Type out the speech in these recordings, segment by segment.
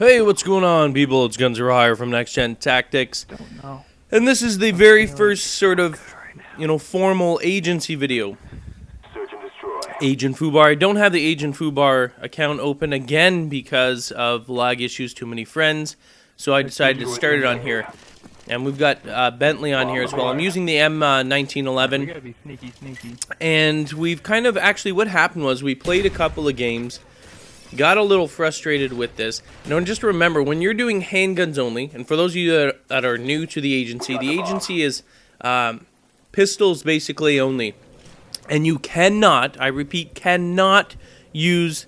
Hey, what's going on, people? It's Guns Are Higher from NextGenTactics. Don't know. And this is the very first sort of, formal agency video. Search and destroy. Agent Fubar. I don't have the Agent Fubar account open again because of lag issues, too many friends. So I decided to start it on here. And we've got Bentley on here as well. I'm using the M1911. We gotta be sneaky. And we've kind of, actually what happened was we played a couple of games. Got a little frustrated with this. Now, just remember, when you're doing handguns only, and for those of you that are new to the agency is pistols basically only. And you cannot, I repeat, cannot use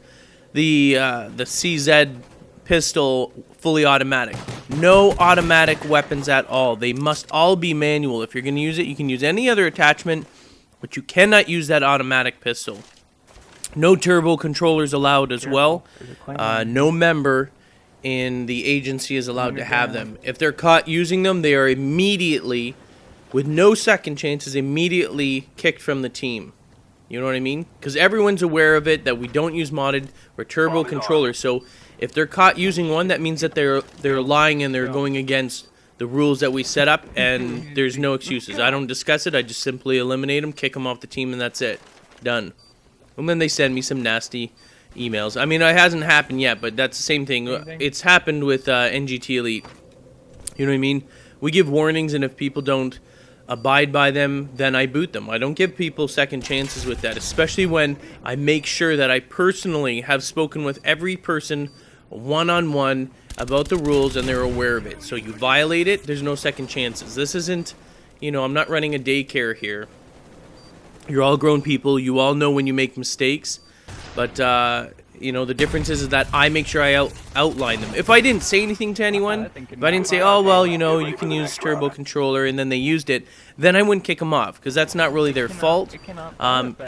the CZ pistol fully automatic. No automatic weapons at all. They must all be manual. If you're going to use it, you can use any other attachment, but you cannot use that automatic pistol. No turbo controllers allowed as well. No member in the agency is allowed to have them. If they're caught using them, they are immediately, with no second chances, immediately kicked from the team. You know what I mean? Because everyone's aware of it, that we don't use modded or turbo controllers. So if they're caught using one, that means that they're lying and they're going against the rules that we set up, and there's no excuses. I don't discuss it. I just simply eliminate them, kick them off the team, and that's it. Done. And then they send me some nasty emails. I mean, it hasn't happened yet, but that's the same thing. It's happened with NGT Elite. You know what I mean? We give warnings, and if people don't abide by them, then I boot them. I don't give people second chances with that, especially when I make sure that I personally have spoken with every person one-on-one about the rules, and they're aware of it. So you violate it, there's no second chances. This isn't, I'm not running a daycare here. You're all grown people. You all know when you make mistakes. But, the difference is that I make sure I outline them. If I didn't say anything to anyone, if I didn't say, oh, well, you can use turbo controller, and then they used it, then I wouldn't kick them off, because that's not really their fault.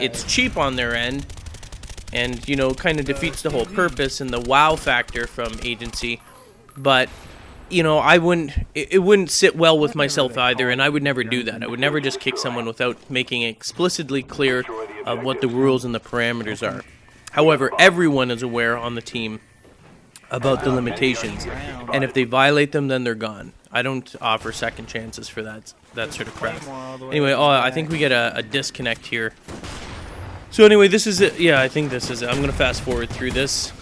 It's cheap on their end, and, kind of defeats the whole purpose and the wow factor from agency. But it wouldn't sit well with myself either, and I would never do that. I would never just kick someone without making it explicitly clear of what the rules and the parameters are. However, everyone is aware on the team about the limitations, and if they violate them, then they're gone. I don't offer second chances for that sort of crap. Anyway, I think we get a disconnect here. So anyway, this is it. Yeah, I think this is it. I'm going to fast forward through this.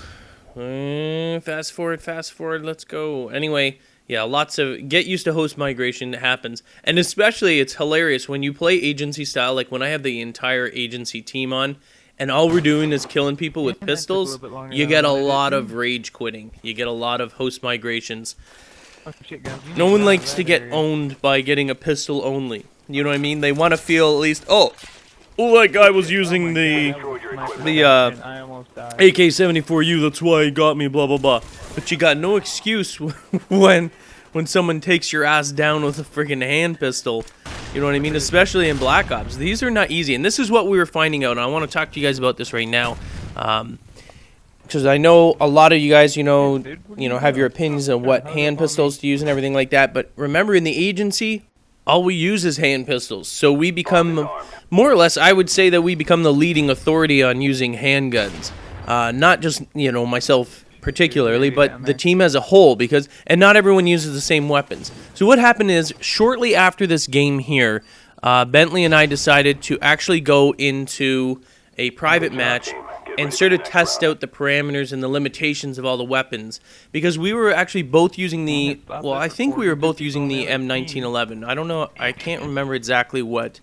Fast forward, let's go. Anyway, yeah, lots of get used to host migration happens, and especially it's hilarious when you play agency style, like when I have the entire agency team on and all we're doing is killing people with pistols. You get a lot of rage quitting. You get a lot of host migrations. No one likes to get owned by getting a pistol only. You know what I mean? They want to feel at least, oh, that guy was using the AK-74U, that's why he got me, blah, blah, blah. But you got no excuse when someone takes your ass down with a freaking hand pistol. You know what I mean? Especially in Black Ops. These are not easy. And this is what we were finding out. And I want to talk to you guys about this right now. Because I know a lot of you guys, have your opinions on what hand pistols to use and everything like that. But remember, in the agency, all we use is hand pistols. So we become, more or less, I would say that we become the leading authority on using handguns. Not just, myself particularly, but the team as a whole, and not everyone uses the same weapons. So what happened is, shortly after this game here, Bentley and I decided to actually go into a private match and sort of test out the parameters and the limitations of all the weapons, because we were actually both using I think we were both using the M1911. I don't know, I can't remember exactly what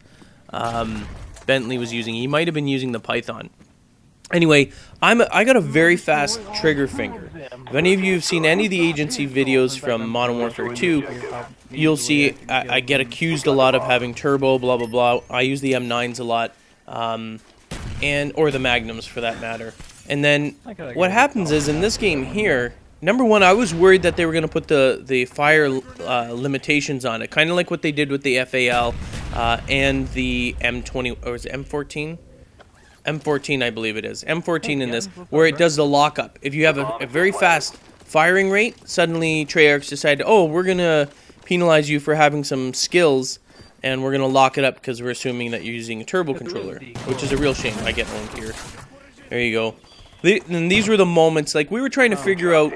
Bentley was using. He might have been using the Python. Anyway, I got a very fast trigger finger. If any of you have seen any of the agency videos from Modern Warfare 2, you'll see I get accused a lot of having turbo, blah, blah, blah. I use the M9s a lot, or the Magnums for that matter. And then what happens is, in this game here, number one, I was worried that they were going to put the fire limitations on it, kind of like what they did with the FAL and the M20, or is it M14? M14, I believe it is. M14 in this, where it does the lockup. If you have a very fast firing rate, suddenly Treyarch decided, oh, we're going to penalize you for having some skills, and we're going to lock it up because we're assuming that you're using a turbo controller, which is a real shame. I get owned here. There you go. And these were the moments, like, we were trying to figure out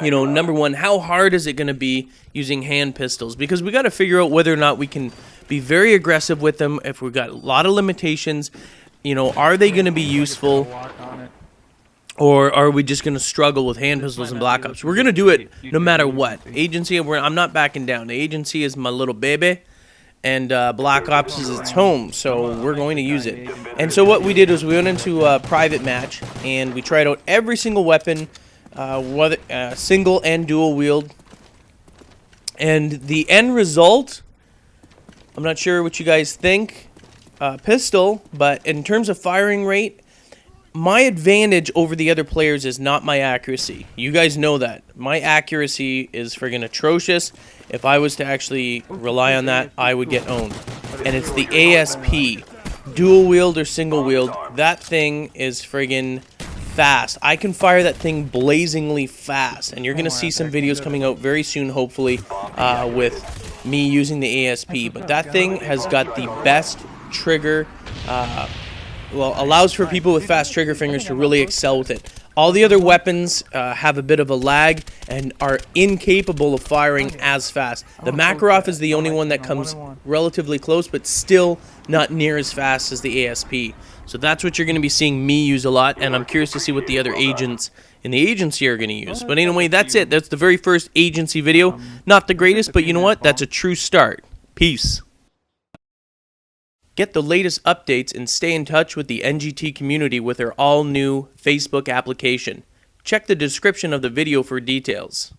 you know, number one, how hard is it going to be using hand pistols? Because we got to figure out whether or not we can be very aggressive with them. If we've got a lot of limitations, you know, are they going to be useful? Or are we just going to struggle with hand pistols and Black Ops? We're going to do it no matter what. Agency, I'm not backing down. The Agency is my little baby, and Black Ops is its home, so we're going to use it. And so what we did was we went into a private match, and we tried out every single weapon, whether single and dual wield. And the end result, I'm not sure what you guys think, pistol, but in terms of firing rate, my advantage over the other players is not my accuracy. You guys know that. My accuracy is friggin' atrocious. If I was to actually rely on that, I would get owned. And it's the ASP. Dual wield or single wield. That thing is friggin' fast. I can fire that thing blazingly fast. And you're going to see some videos coming out very soon, hopefully, with me using the ASP. But that thing has got the best trigger, well, allows for people with fast trigger fingers to really excel with it. All the other weapons have a bit of a lag and are incapable of firing as fast. The Makarov is the only one that comes relatively close, but still not near as fast as the ASP. So that's what you're going to be seeing me use a lot, and I'm curious to see what the other agents in the Agency are going to use. But anyway, that's it. That's the very first Agency video. Not the greatest, but you know what? That's a true start. Peace. Get the latest updates and stay in touch with the NGT community with our all-new Facebook application. Check the description of the video for details.